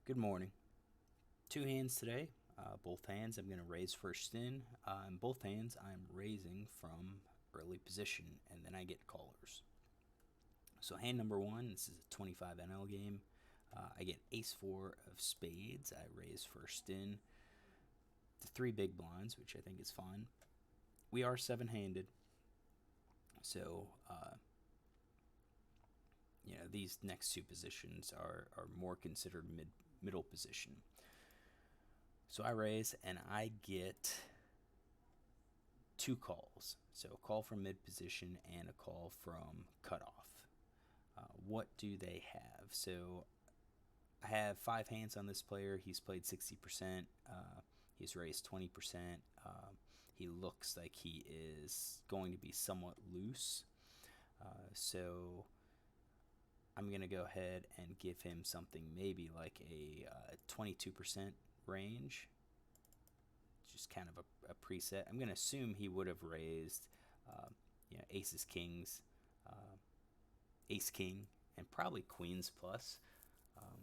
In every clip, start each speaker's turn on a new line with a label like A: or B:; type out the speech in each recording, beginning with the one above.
A: Good morning. Two hands today. Both hands I'm going to raise first in. In both hands I'm raising from early position, and then I get callers. So hand number one, this is a 25 NL game. I get ace four of spades. I raise first in the three big blinds, which I think is fine. We are seven-handed, so these next two positions are more considered middle position. So I raise and I get two calls. So a call from mid position and a call from cutoff. What do they have? So I have five hands on this player. He's played 60%. He's raised 20%. He looks like he is going to be somewhat loose. So I'm going to go ahead and give him something maybe like a 22% range, just kind of a preset. I'm going to assume he would have raised, aces, kings, uh, ace, king, and probably queens plus. Um,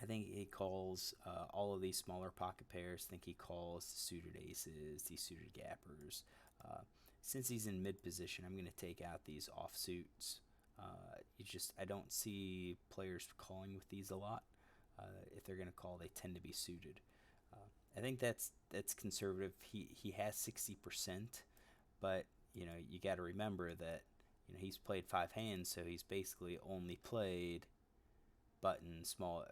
A: I think he calls all of these smaller pocket pairs. I think he calls the suited aces, these suited gappers. Since he's in mid position, I'm going to take out these offsuits. I don't see players calling with these a lot. If they're going to call, they tend to be suited. I think that's conservative. He has 60%, but you got to remember that he's played five hands, so he's basically only played button, small,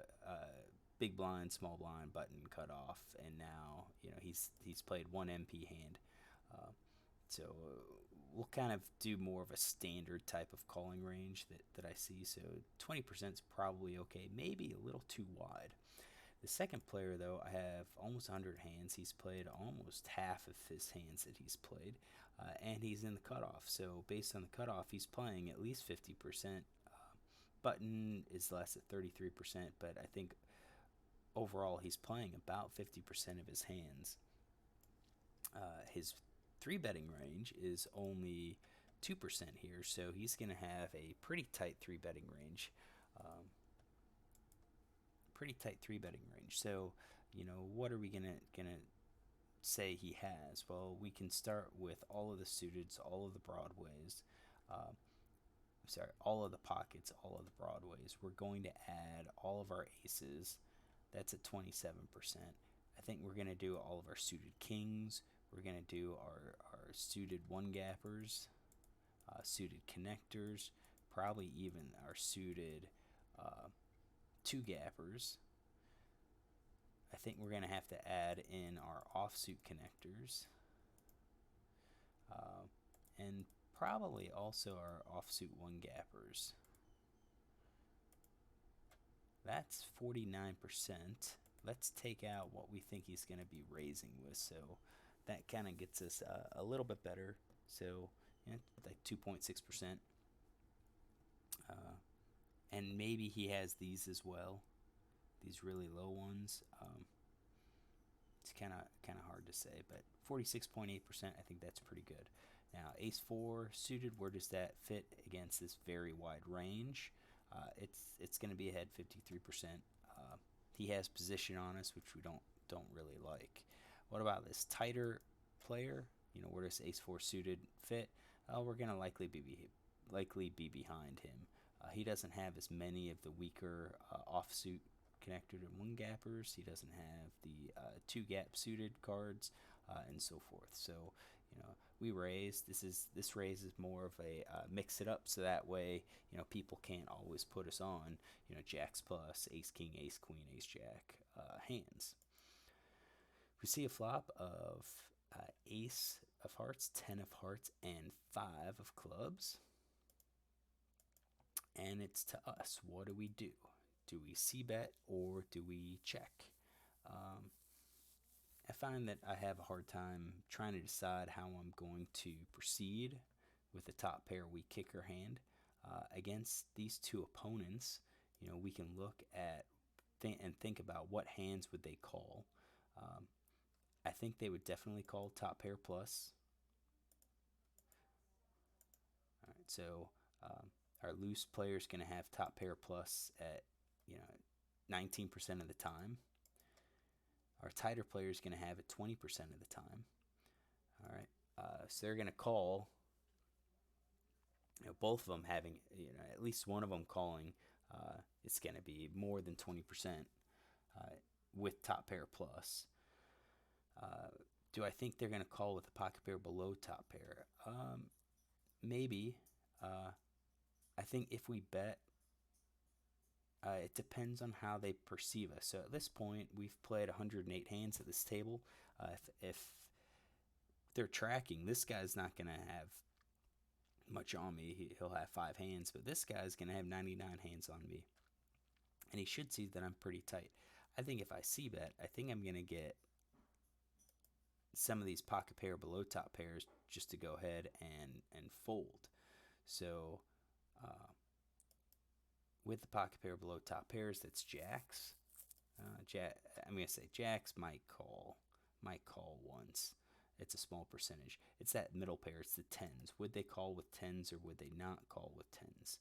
A: big blind, small blind, button, cut off, and now he's played one MP hand. Uh, so we'll kind of do more of a standard type of calling range that I see. So 20% is probably okay, maybe a little too wide. The second player, though, I have almost 100 hands. He's played almost half of his hands that he's played, and he's in the cutoff. So based on the cutoff, he's playing at least 50%. Button is less at 33%, but I think overall he's playing about 50% of his hands. His three betting range is only 2% here, so he's going to have a pretty tight three betting range. Pretty tight three betting range. So, what are we gonna say he has? Well, we can start with all of the suiteds, all of the broadways. All of the pockets, all of the broadways. We're going to add all of our aces. That's at 27%. I think we're going to do all of our suited kings. We're going to do our suited one gappers, suited connectors, probably even our suited two gappers. I think we're going to have to add in our offsuit connectors, and probably also our offsuit one gappers. That's 49%. Let's take out what we think he's going to be raising with. So that kind of gets us a little bit better. So like 2.6%. And maybe he has these as well, these really low ones. It's kind of hard to say, but 46.8%, I think that's pretty good. Now, ace four suited, where does that fit against this very wide range? It's going to be ahead 53%. He has position on us, which we don't really like. What about this tighter player? Where does ace four suited fit? We're going to likely be behind him. He doesn't have as many of the weaker offsuit connected and one gappers. He doesn't have the two gap suited cards, and so forth. So we raise. This raise is more of a mix it up, so that way people can't always put us on jacks plus, ace king, ace queen, ace jack hands. We see a flop of ace of hearts, 10 of hearts, and 5 of clubs. And it's to us. What do we do? Do we c-bet or do we check? I find that I have a hard time trying to decide how I'm going to proceed with the top pair weak kicker hand. Against these two opponents, we can look at and think about what hands would they call. I think they would definitely call top pair plus. All right, so our loose player is going to have top pair plus at 19% of the time. Our tighter player is going to have it 20% of the time. All right. So they're going to call, both of them having, at least one of them calling. It's going to be more than 20% with top pair plus. Do I think they're going to call with a pocket pair below top pair? Maybe. I think if we bet, it depends on how they perceive us. So at this point, we've played 108 hands at this table. If they're tracking, this guy's not going to have much on me. He'll have 5 hands, but this guy's going to have 99 hands on me. And he should see that I'm pretty tight. I think if I see bet, I think I'm going to get some of these pocket pair below top pairs just to go ahead and fold. So with the pocket pair below top pairs, that's jacks. I'm going to say jacks might call once. It's a small percentage. It's that middle pair. It's the tens. Would they call with tens or would they not call with tens?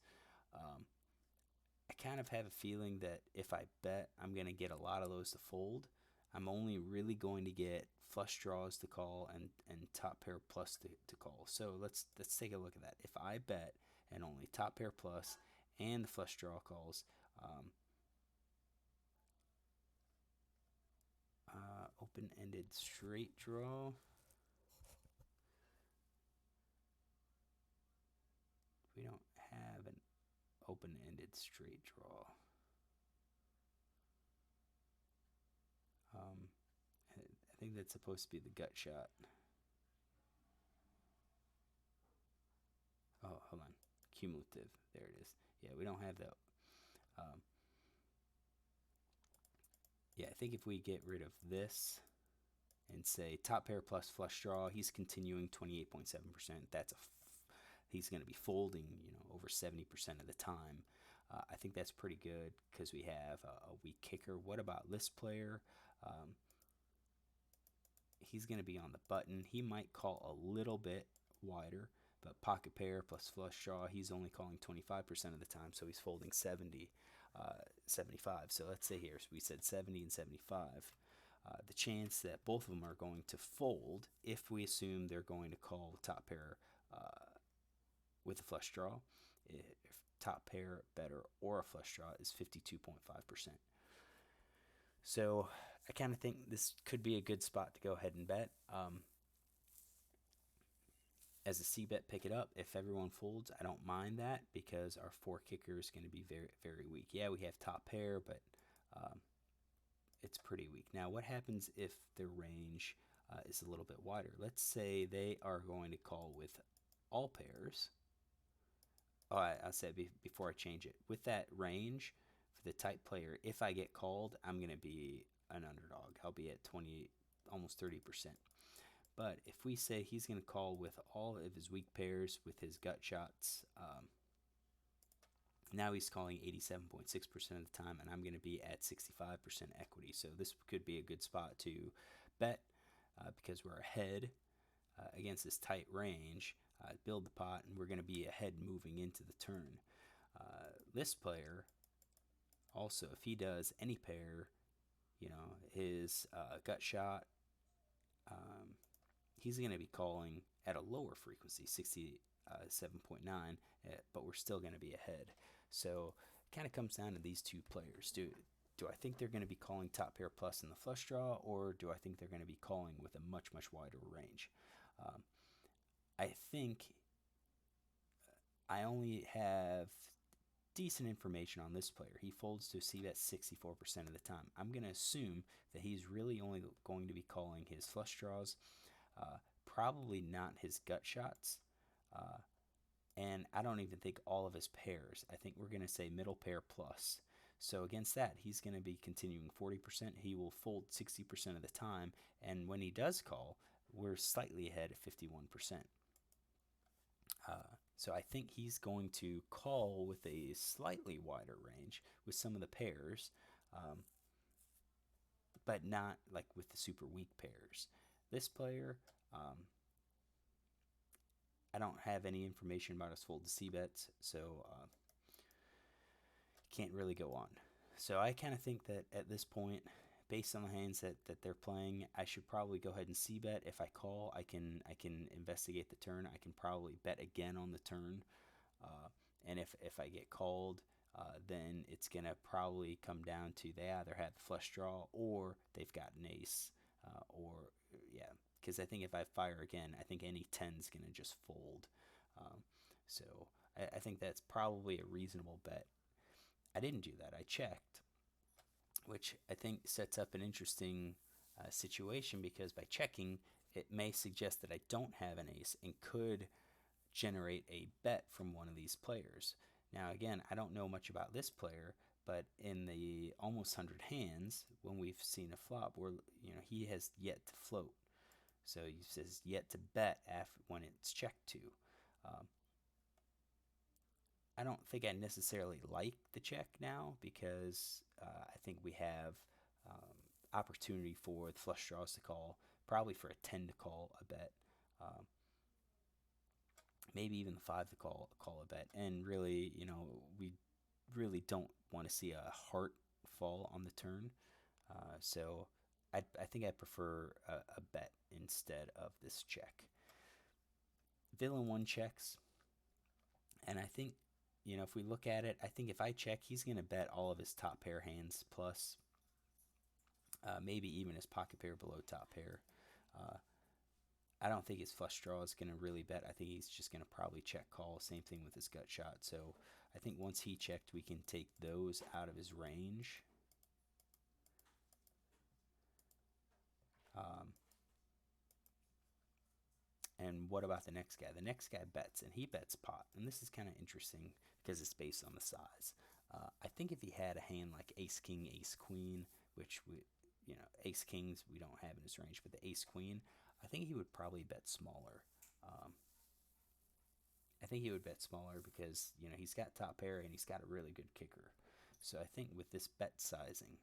A: I kind of have a feeling that if I bet, I'm going to get a lot of those to fold. I'm only really going to get flush draws to call and top pair plus to call. So let's take a look at that. If I bet and only top pair plus and the flush draw calls, open-ended straight draw. We don't have an open-ended straight draw. I think that's supposed to be the gut shot. Oh, hold on. Cumulative. There it is. Yeah, we don't have that. Yeah, I think if we get rid of this and say top pair plus flush draw, he's continuing 28.7%. He's going to be folding, over 70% of the time. I think that's pretty good because we have a weak kicker. What about list player? He's going to be on the button. He might call a little bit wider, but pocket pair plus flush draw, he's only calling 25% of the time, so he's folding 75. So let's say here, so we said 70 and 75. The chance that both of them are going to fold, if we assume they're going to call top pair with a flush draw, if top pair better or a flush draw, is 52.5%. So I kind of think this could be a good spot to go ahead and bet. As a C-bet, pick it up. If everyone folds, I don't mind that because our 4 kicker is going to be very, very weak. Yeah, we have top pair, but it's pretty weak. Now, what happens if their range is a little bit wider? Let's say they are going to call with all pairs. Oh, I said before I change it. With that range, for the tight player, if I get called, I'm going to be an underdog. I'll be at 20, almost 30%. But if we say he's going to call with all of his weak pairs with his gut shots, now he's calling 87.6% of the time, and I'm going to be at 65% equity. So this could be a good spot to bet because we're ahead against this tight range. Build the pot, and we're going to be ahead moving into the turn. List player, also, if he does any pair, his gut shot, he's going to be calling at a lower frequency, 67.9, but we're still going to be ahead. So it kind of comes down to these two players. Do I think they're going to be calling top pair plus in the flush draw, or do I think they're going to be calling with a much, much wider range? I think I only have decent information on this player. He folds to a C-bet 64% of the time. I'm going to assume that he's really only going to be calling his flush draws, probably not his gut shots, and I don't even think all of his pairs. I think we're going to say middle pair plus. So against that, he's going to be continuing 40%. He will fold 60% of the time, and when he does call, we're slightly ahead at 51%. So I think he's going to call with a slightly wider range with some of the pairs, but not like with the super weak pairs. This player, I don't have any information about his fold to C-bets, so can't really go on. So I kind of think that at this point, based on the hands that they're playing, I should probably go ahead and c bet. If I call, I can investigate the turn. I can probably bet again on the turn, and if I get called, then it's gonna probably come down to they either have the flush draw or they've got an ace, or yeah, because I think if I fire again, I think any 10's gonna just fold. Um, so I think that's probably a reasonable bet. I didn't do that. I checked, which I think sets up an interesting situation because by checking, it may suggest that I don't have an ace and could generate a bet from one of these players. Now, again, I don't know much about this player, but in the almost 100 hands, when we've seen a flop, where he has yet to float, so he says yet to bet after when it's checked to. Um, I don't think I necessarily like the check now because I think we have opportunity for the flush draws to call, probably for a 10 to call a bet, um, maybe even the 5 to call a bet. And really, we really don't want to see a heart fall on the turn. So I think I prefer a bet instead of this check. Villain 1 checks, and I think if we look at it, I think if I check, he's going to bet all of his top pair hands plus maybe even his pocket pair below top pair. Uh, I don't think his flush draw is going to really bet. I think he's just going to probably check call. Same thing with his gut shot. So I think once he checked, we can take those out of his range. And what about the next guy? The next guy bets, and he bets pot. And this is kind of interesting because it's based on the size. I think if he had a hand like ace king, ace queen, which ace kings we don't have in his range, but the ace queen, I think he would probably bet smaller. I think he would bet smaller because he's got top pair and he's got a really good kicker. So I think with this bet sizing,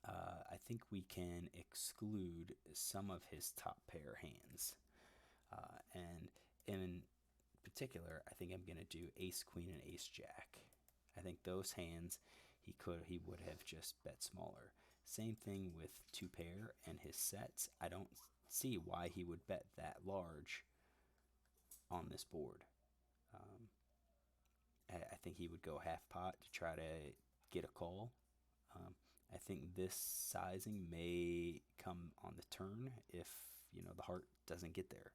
A: I think we can exclude some of his top pair hands. And in particular, I think I'm going to do ace queen and ace jack. I think those hands he would have just bet smaller. Same thing with two pair and his sets. I don't see why he would bet that large on this board. I think he would go half pot to try to get a call. I think this sizing may come on the turn if the heart doesn't get there.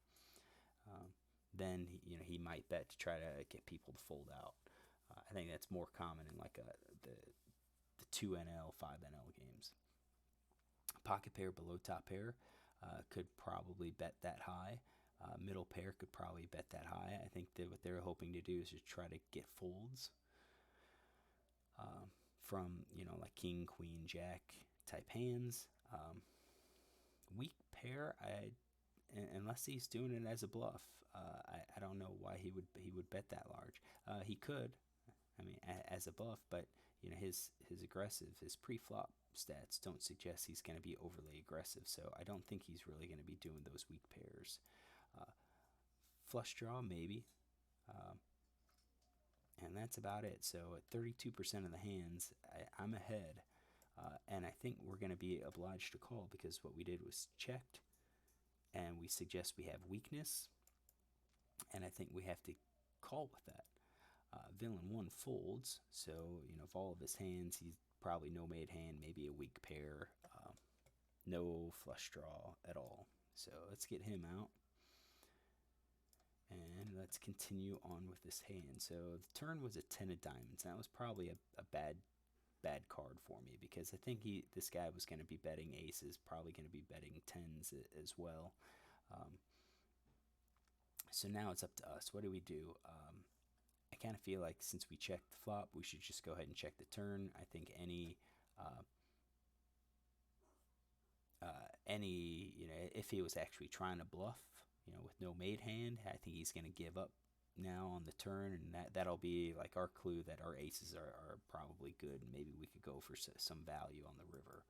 A: Then he might bet to try to get people to fold out. I think that's more common in like the 2NL, 5NL games. Pocket pair below top pair could probably bet that high. Middle pair could probably bet that high. I think that what they're hoping to do is just try to get folds from like king, queen, jack type hands. Weak pair, unless he's doing it as a bluff, I don't know why he would bet that large. He could, I mean, as a bluff, but his aggressive, his pre-flop stats don't suggest he's going to be overly aggressive. So I don't think he's really going to be doing those weak pairs. Flush draw maybe, and that's about it. So at 32% of the hands, I'm ahead, and I think we're going to be obliged to call because what we did was checked, and we suggest we have weakness, and I think we have to call with that. Villain 1 folds, so of all of his hands, he's probably no made hand, maybe a weak pair, no flush draw at all. So let's get him out. And let's continue on with this hand. So the turn was a 10 of diamonds. That was probably a bad card for me because I think this guy was going to be betting aces, probably going to be betting 10s as well. So now it's up to us. What do we do? I kind of feel like since we checked the flop, we should just go ahead and check the turn. I think any if he was actually trying to bluff, with no made hand, I think he's going to give up now on the turn, and that'll be like our clue that our aces are probably good, and maybe we could go for some value on the river.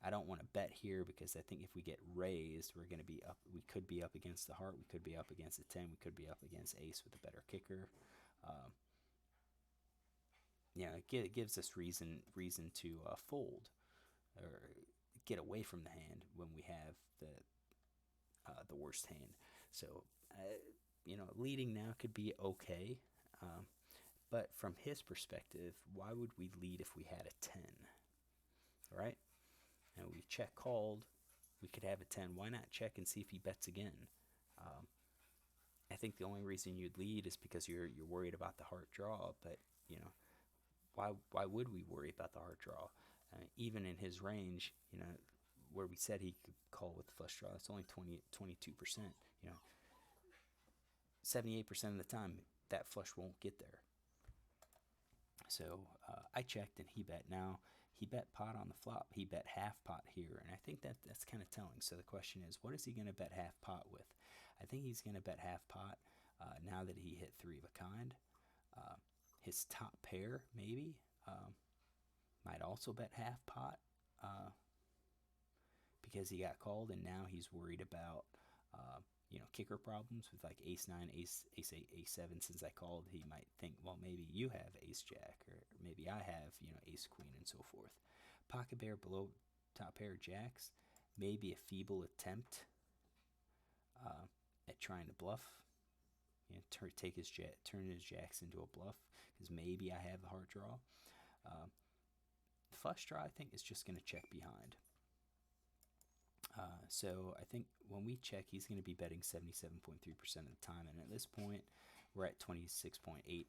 A: I don't want to bet here because I think if we get raised, we're going to be up. We could be up against the heart. We could be up against the 10. We could be up against ace with a better kicker. it gives us reason to fold or get away from the hand when we have the worst hand. So leading now could be okay, um, but from his perspective, why would we lead if we had a 10? All right, and we check called. We could have a 10. Why not check and see if he bets again? Um, I think the only reason you'd lead is because you're worried about the heart draw. But why would we worry about the heart draw? Even in his range, where we said he could call with the flush draw, it's only 22%. 78% of the time that flush won't get there. So I checked and he bet. Now he bet pot on the flop. He bet half pot here, and I think that's kind of telling. So the question is, what is he going to bet half pot with? I think he's going to bet half pot now that he hit three of a kind. His top pair maybe might also bet half pot because he got called, and now he's worried about kicker problems with like ace 9, ace 8, ace 7. Since I called, he might think, well, maybe you have ace jack, or maybe I have ace queen and so forth. Pocket pair below top pair jacks, maybe a feeble attempt at trying to bluff. Turn his jacks into a bluff because maybe I have the heart draw. Flush draw, I think, is just going to check behind. So I think when we check, he's going to be betting 77.3% of the time, and at this point, we're at 26.8%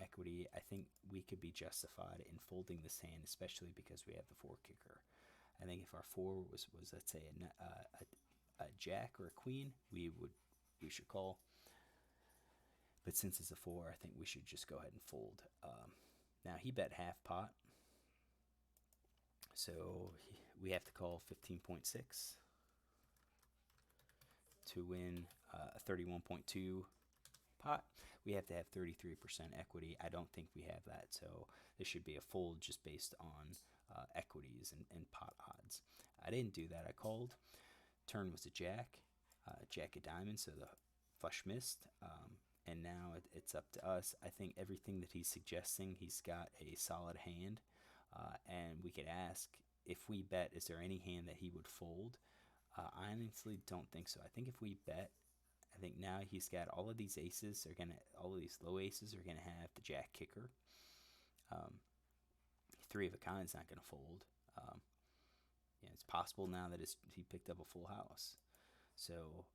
A: equity. I think we could be justified in folding this hand, especially because we have the four kicker. I think if our four was let's say a jack or a queen, we should call. But since it's a four, I think we should just go ahead and fold. Now he bet half pot, so we have to call 15.6 to win a 31.2 pot. We have to have 33% equity. I don't think we have that, so this should be a fold just based on equities and pot odds. I didn't do that. I called. Turn was a jack, jack of diamonds, so the flush missed. And now it's up to us. I think everything that he's suggesting, he's got a solid hand. And we could ask, if we bet, is there any hand that he would fold? I honestly don't think so. I think if we bet, I think now he's got all of these aces all of these low aces are gonna have the jack kicker. Three of a kind's not gonna fold. It's possible now that he picked up a full house. So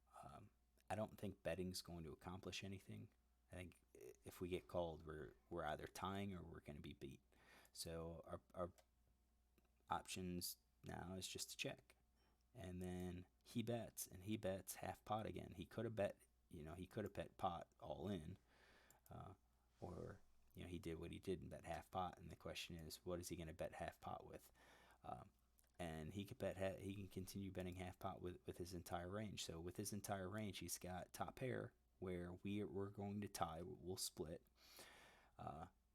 A: I don't think betting's going to accomplish anything. I think if we get called, we're either tying or we're going to be beat. So our options now is just to check. And then he bets half pot again. He could have bet pot all in, or he did what he did and bet half pot. And the question is, what is he going to bet half pot with? And he can continue betting half pot with his entire range. So with his entire range, he's got top pair where we're going to tie. We'll split.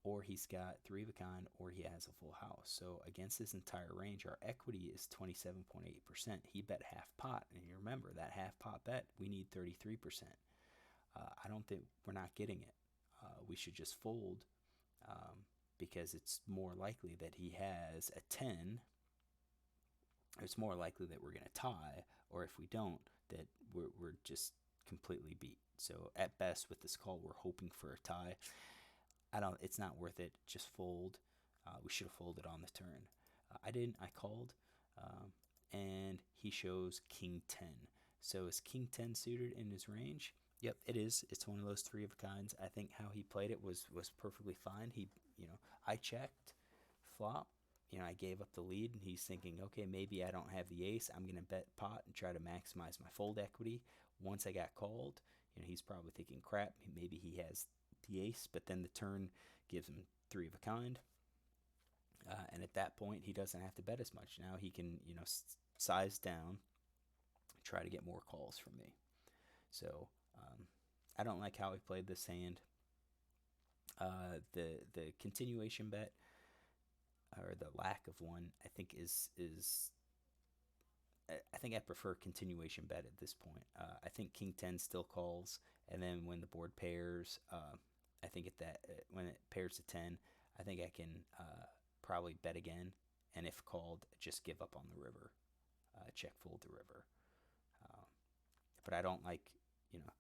A: Or he's got three of a kind, or he has a full house. So against his entire range, our equity is 27.8%. He bet half pot, and you remember that half pot bet, we need 33%. I don't think we're not getting it. We should just fold because it's more likely that he has a 10. It's more likely that we're going to tie, or if we don't, that we're just completely beat. So at best, with this call, we're hoping for a tie. It's not worth it. Just fold. We should have folded on the turn. I didn't. I called, and he shows King 10. So is King 10 suited in his range? Yep, it is. It's one of those three of a kinds. I think how he played it was perfectly fine. I checked flop. I gave up the lead, and he's thinking, okay, maybe I don't have the ace. I'm going to bet pot and try to maximize my fold equity. Once I got called, he's probably thinking, crap, maybe he has the ace, but then the turn gives him three of a kind. And at that point, he doesn't have to bet as much. Now he can, size down, try to get more calls from me. So I don't like how he played this hand. The continuation bet, or the lack of one, I think is I think I prefer continuation bet at this point. I think King 10 still calls, and then when the board pairs, I think when it pairs to 10, I think I can probably bet again, and if called, just give up on the river, check fold the river. Uh, but I don't like, you know,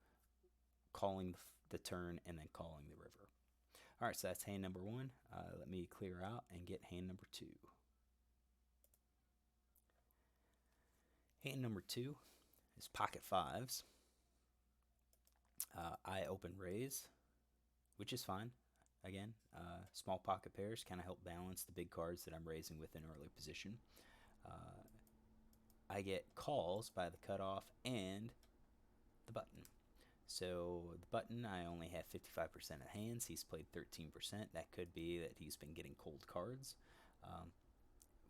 A: calling the turn and then calling the river. All right, so that's hand number one. Let me clear out and get hand number two. Hand number two is pocket fives. I open raise, which is fine. Again, small pocket pairs kind of help balance the big cards that I'm raising with in early position. Uh, I get calls by the cutoff and the button. So the button, I only have 55% of hands. He's played 13%. That could be that he's been getting cold cards. Um,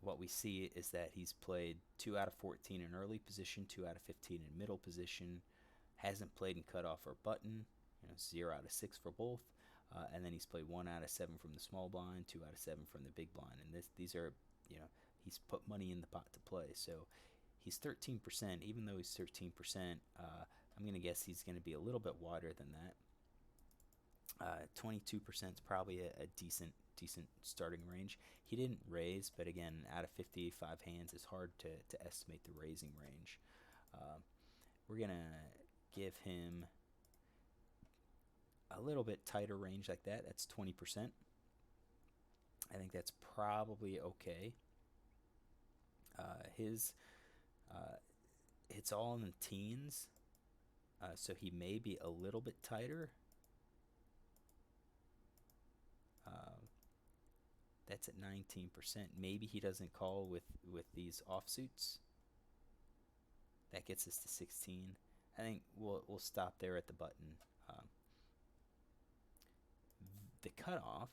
A: what we see is that he's played 2 out of 14 in early position, 2 out of 15 in middle position, hasn't played in cutoff or button, 0 out of 6 for both. And then he's played 1 out of 7 from the small blind, 2 out of 7 from the big blind. And these are, he's put money in the pot to play. So he's 13%. Even though he's 13%, I'm going to guess he's going to be a little bit wider than that. 22% is probably a decent starting range. He didn't raise, but again, out of 55 hands, it's hard to estimate the raising range. We're going to give him a little bit tighter range like that. That's 20%. I think that's probably okay. It's all in the teens, so he may be a little bit tighter. That's at 19%. Maybe he doesn't call with these offsuits. That gets us to 16. I think we'll stop there at the button. The cutoff,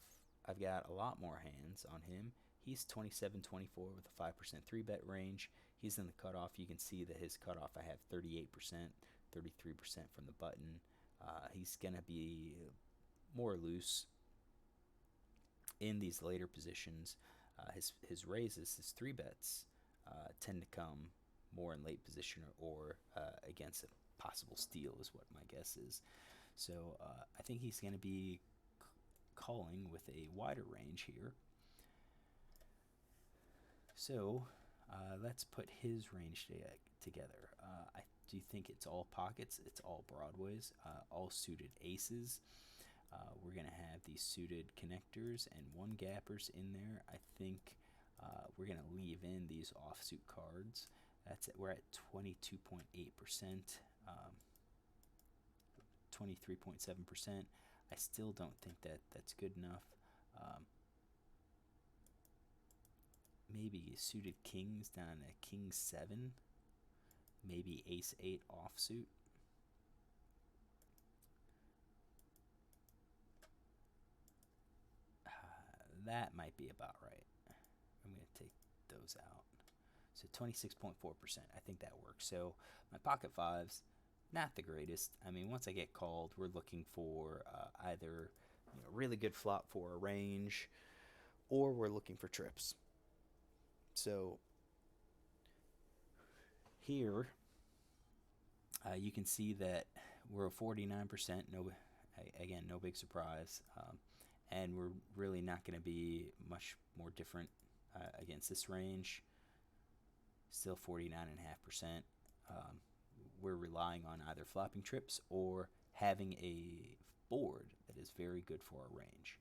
A: I've got a lot more hands on him. He's 27-24 with a 5% 3-bet range. He's in the cutoff. You can see that his cutoff, I have 38%, 33% from the button. He's going to be more loose in these later positions. His raises, his 3-bets, tend to come more in late position or against a possible steal is what my guess is. So I think he's going to be calling with a wider range here. So let's put his range together. I do think it's all pockets, it's all broadways, all suited aces. We're going to have these suited connectors and one gappers in there. I think we're going to leave in these offsuit cards. We're at 22.8%, 23.7%. I still don't think that's good enough. Maybe suited kings down to king 7. Maybe ace 8 offsuit. That might be about right. I'm going to take those out. So 26.4%. I think that works. So my pocket fives, not the greatest. I mean, once I get called, we're looking for either really good flop for a range, or we're looking for trips. So here, you can see that we're 49%. No big surprise. And we're really not going to be much more different against this range. Still 49.5%. We're relying on either flopping trips or having a board that is very good for our range.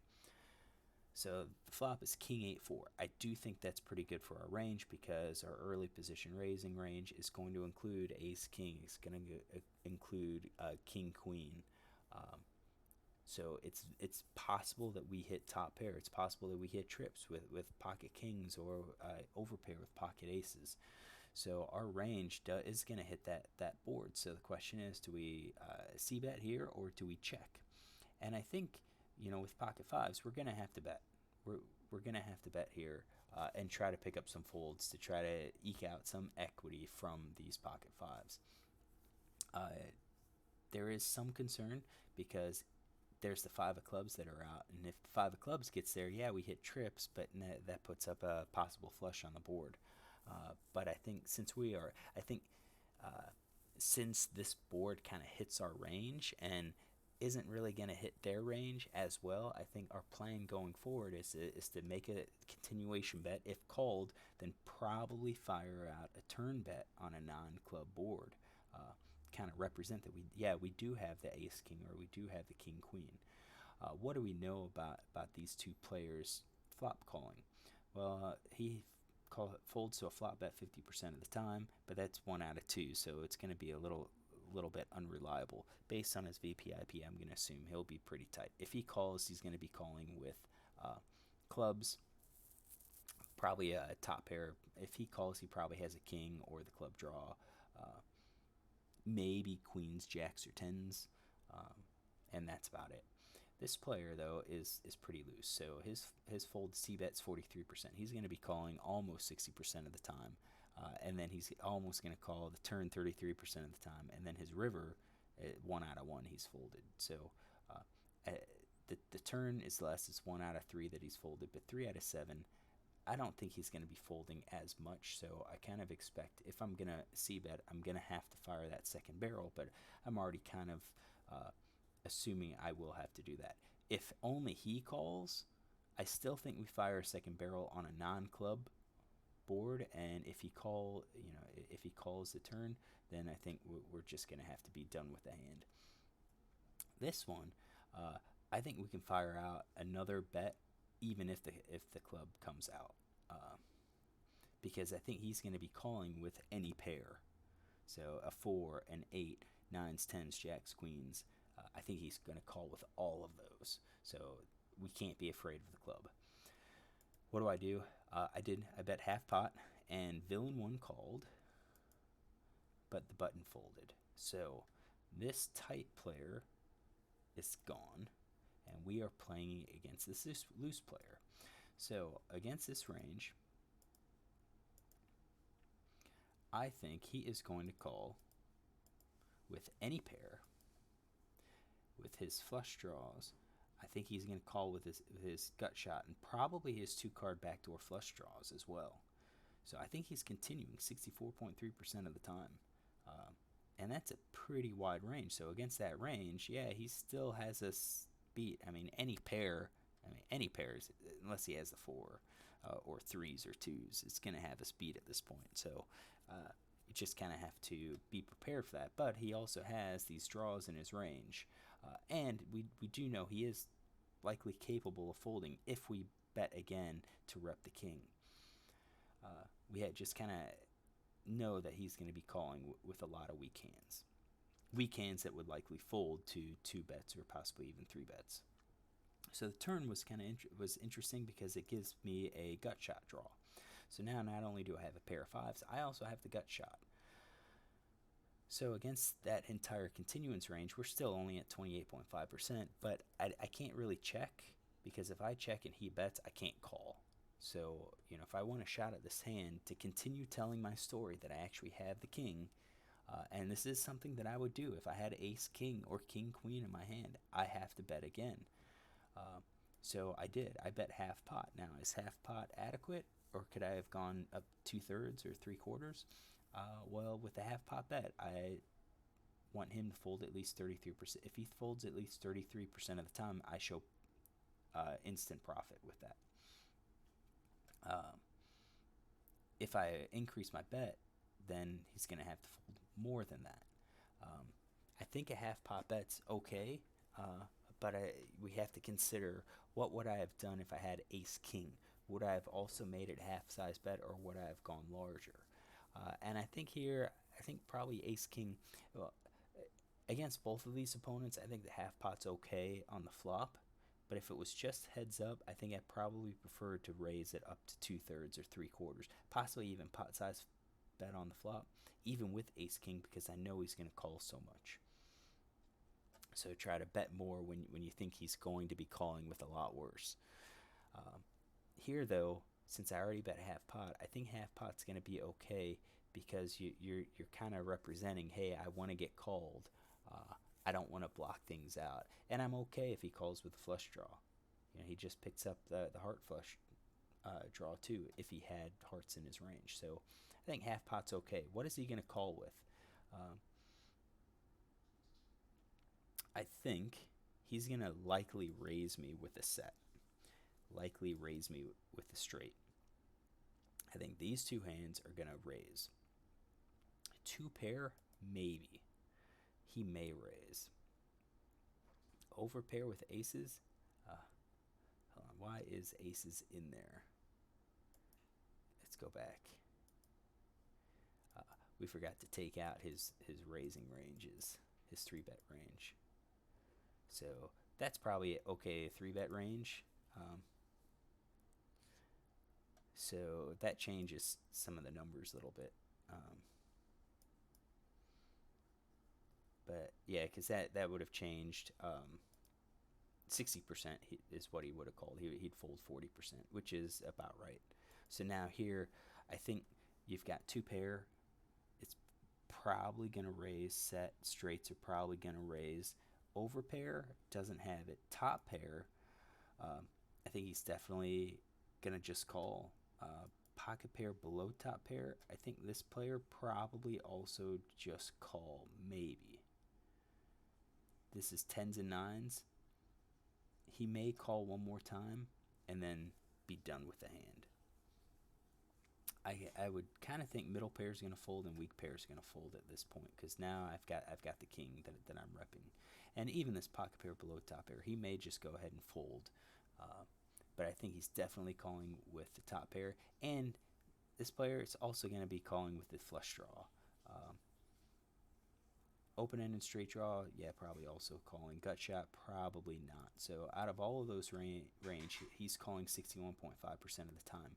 A: So the flop is king 8-4. I do think that's pretty good for our range because our early position raising range is going to include ace king. It's going to include king queen. So it's possible that we hit top pair. It's possible that we hit trips with pocket kings or overpair with pocket aces. So our range is going to hit that board. So the question is, do we c-bet here or do we check? And I think, with pocket fives, we're going to have to bet. We're going to have to bet here and try to pick up some folds to try to eke out some equity from these pocket fives. There is some concern because there's the 5 of clubs that are out, and if the 5 of clubs gets there, yeah, we hit trips, but that puts up a possible flush on the board. But I think since this board kind of hits our range, and isn't really going to hit their range as well. I think our plan going forward is to make a continuation bet. If called, then probably fire out a turn bet on a non-club board. Kind of represent that we do have the ace king, or we do have the king queen. What do we know about these two players flop calling? Well, he folds to a flop bet 50% of the time, but that's 1 out of 2, so it's going to be a little bit unreliable. Based on his VPIP, I'm going to assume he'll be pretty tight. If he calls, he's going to be calling with clubs, probably a top pair. If he calls, he probably has a king or the club draw, maybe queens, jacks, or tens, and that's about it. This player, though, is pretty loose. So his fold C bet's 43%. He's going to be calling almost 60% of the time. And then he's almost going to call the turn 33% of the time. And then his river, 1 out of 1, he's folded. So the turn is less. It's 1 out of 3 that he's folded. But 3 out of 7, I don't think he's going to be folding as much. So I kind of expect, if I'm going to c-bet, I'm going to have to fire that second barrel. But I'm already kind of assuming I will have to do that. If only he calls, I still think we fire a second barrel on a non-club board, and if he calls the turn, then I think we're just gonna have to be done with the hand. This one, I think we can fire out another bet, even if the club comes out, because I think he's gonna be calling with any pair. So a 4, an 8, 9s, 10s, jacks, queens. I think he's going to call with all of those. So we can't be afraid of the club. What do? I bet half pot, and villain 1 called, but the button folded. So this tight player is gone, and we are playing against this loose player. So against this range, I think he is going to call with any pair. With his flush draws, I think he's going to call with his gut shot, and probably his 2-card backdoor flush draws as well. So I think he's continuing 64.3% of the time. And that's a pretty wide range. So against that range, yeah, he still has us beat. I mean, any pairs, unless he has the 4 or 3s or 2s, it's going to have us beat at this point. So you just kind of have to be prepared for that. But he also has these draws in his range. And we do know he is likely capable of folding if we bet again to rep the king. We had just kind of know that he's going to be calling with a lot of weak hands. Weak hands that would likely fold to 2 bets or possibly even 3 bets. So the turn was kind of was interesting because it gives me a gut shot draw. So now not only do I have a pair of 5s, I also have the gut shot. So against that entire continuance range, we're still only at 28.5%, but I can't really check, because if I check and he bets, I can't call. So, if I want a shot at this hand to continue telling my story that I actually have the king, and this is something that I would do if I had ace king or king queen in my hand, I have to bet again. So I did. I bet half pot. Now, is half pot adequate, or could I have gone up 2/3 or 3/4? Well, with the half pot bet, I want him to fold at least 33%. If he folds at least 33% of the time, I show instant profit with that. If I increase my bet, then he's going to have to fold more than that. I think a half pot bet's okay, but we have to consider, what would I have done if I had ace king? Would I have also made it half size bet, or would I have gone larger? And I think probably ace king, well, against both of these opponents, I think the half pot's okay on the flop. But if it was just heads up, I think I'd probably prefer to raise it up to 2/3 or 3/4, possibly even pot size bet on the flop, even with ace king, because I know he's going to call so much. So try to bet more when you think he's going to be calling with a lot worse. Here, though, since I already bet half pot, I think half pot's going to be okay, because you're kind of representing, hey, I want to get called. I don't want to block things out. And I'm okay if he calls with a flush draw. He just picks up the heart flush draw too, if he had hearts in his range. So I think half pot's okay. What is he going to call with? I think he's going to likely raise me with a set, likely raise me with a straight. I think these two hands are going to raise. Two pair, maybe. He may raise. Overpair with aces. Hold on. Why is aces in there? Let's go back. We forgot to take out his raising ranges, his 3-bet range. So that's probably okay 3-bet range. So that changes some of the numbers a little bit. But yeah, because that would have changed. 60% is what he would have called. He'd fold 40%, which is about right. So now here, I think you've got two pair. It's probably going to raise. Set straights are probably going to raise. Overpair doesn't have it. Top pair, I think he's definitely going to just call. Pocket pair below top pair, I think this player probably also just call, maybe. This is 10s and 9s. He may call one more time and then be done with the hand. I would kind of think middle pair is going to fold and weak pair is going to fold at this point, because now I've got the king that I'm repping, and even this pocket pair below top pair, he may just go ahead and fold. But I think he's definitely calling with the top pair, and this player is also going to be calling with the flush draw. Open-ended straight draw, yeah, probably also calling. Gut shot, probably not. So out of all of those range, he's calling 61.5% of the time.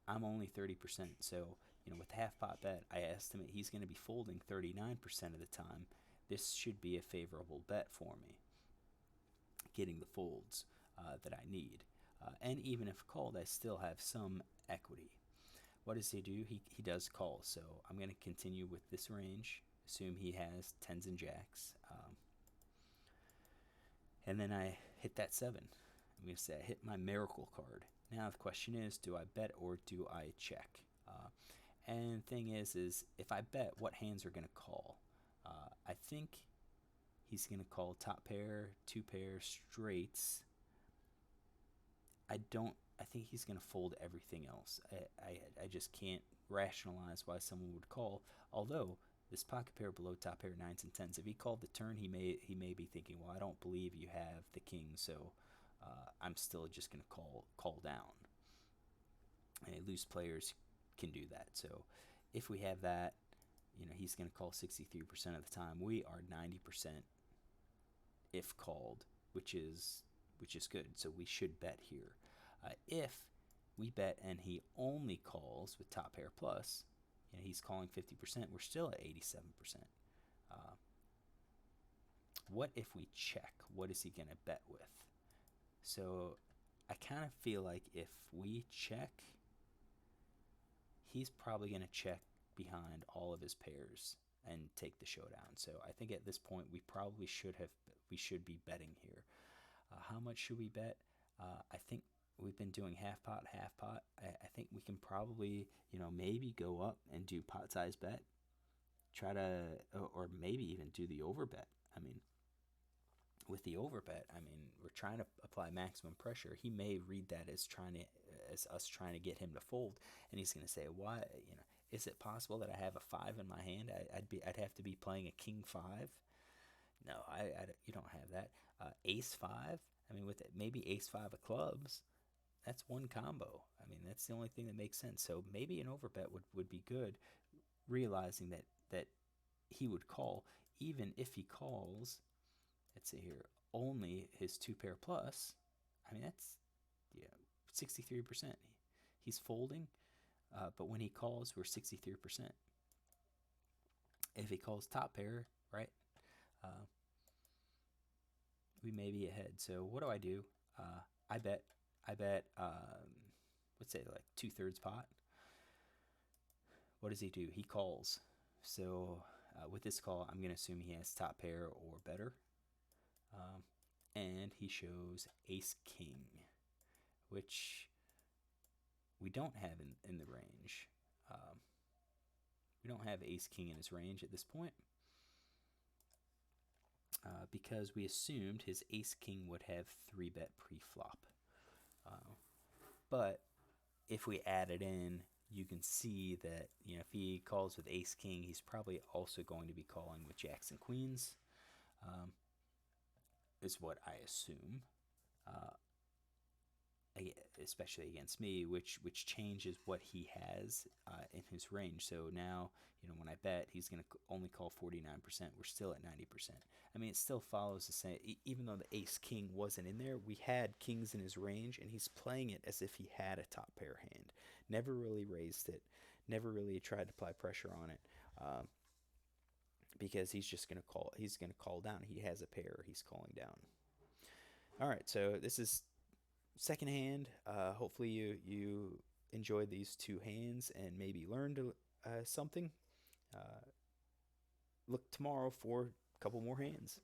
A: I'm only 30%. So, with half pot bet, I estimate he's going to be folding 39% of the time. This should be a favorable bet for me, getting the folds that I need. And even if called, I still have some equity. What does he do? He does call. So I'm going to continue with this range. Assume he has 10s and jacks. And then I hit that 7. I'm going to say I hit my miracle card. Now the question is, do I bet or do I check? And the thing is if I bet, what hands are going to call? I think he's going to call top pair, 2 pair, straights. I think he's going to fold everything else. I just can't rationalize why someone would call. Although this pocket pair below top pair, 9s and 10s, if he called the turn, he may be thinking, well, I don't believe you have the king, so I'm still just going to call down. And loose players can do that. So if we have that, he's going to call 63% of the time. We are 90% if called, which is good. So we should bet here. If we bet and he only calls with top pair plus, he's calling 50%, we're still at 87%. What if we check? What is he going to bet with? So I kind of feel like if we check, he's probably going to check behind all of his pairs and take the showdown. So I think at this point we probably should be betting here. How much should we bet? I think we've been doing half pot. I think we can probably, maybe go up and do pot size bet. Try to, or maybe even do the over bet. I mean, with the over bet, we're trying to apply maximum pressure. He may read that as us trying to get him to fold, and he's going to say, "Why? Is it possible that I have a 5 in my hand? I'd have to be playing a king 5. No, you don't have that. Ace 5. With it, maybe ace 5 of clubs. That's one combo. That's the only thing that makes sense. So maybe an overbet would be good, realizing that he would call. Even if he calls, let's see here, only his 2 pair plus, that's 63%. He's folding, but when he calls, we're 63%. If he calls top pair, right, we may be ahead. So what do? I bet, let's say like 2/3 pot. What does he do? He calls. So with this call, I'm going to assume he has top pair or better. And he shows ace king, which we don't have in the range. We don't have ace king in his range at this point. because we assumed his ace king would have 3-bet pre-flop. But if we add it in, you can see that if he calls with ace king, he's probably also going to be calling with jacks and queens, is what I assume. Especially against me, which changes what he has in his range. So now, when I bet, he's going to only call 49%. We're still at 90%. I mean, it still follows the same. Even though the ace king wasn't in there, we had kings in his range, and he's playing it as if he had a top pair hand. Never really raised it. Never really tried to apply pressure on it. Because he's just going to call. He's going to call down. He has a pair. He's calling down. All right, so this is second hand. Hopefully you enjoyed these two hands and maybe learned something. Look tomorrow for a couple more hands.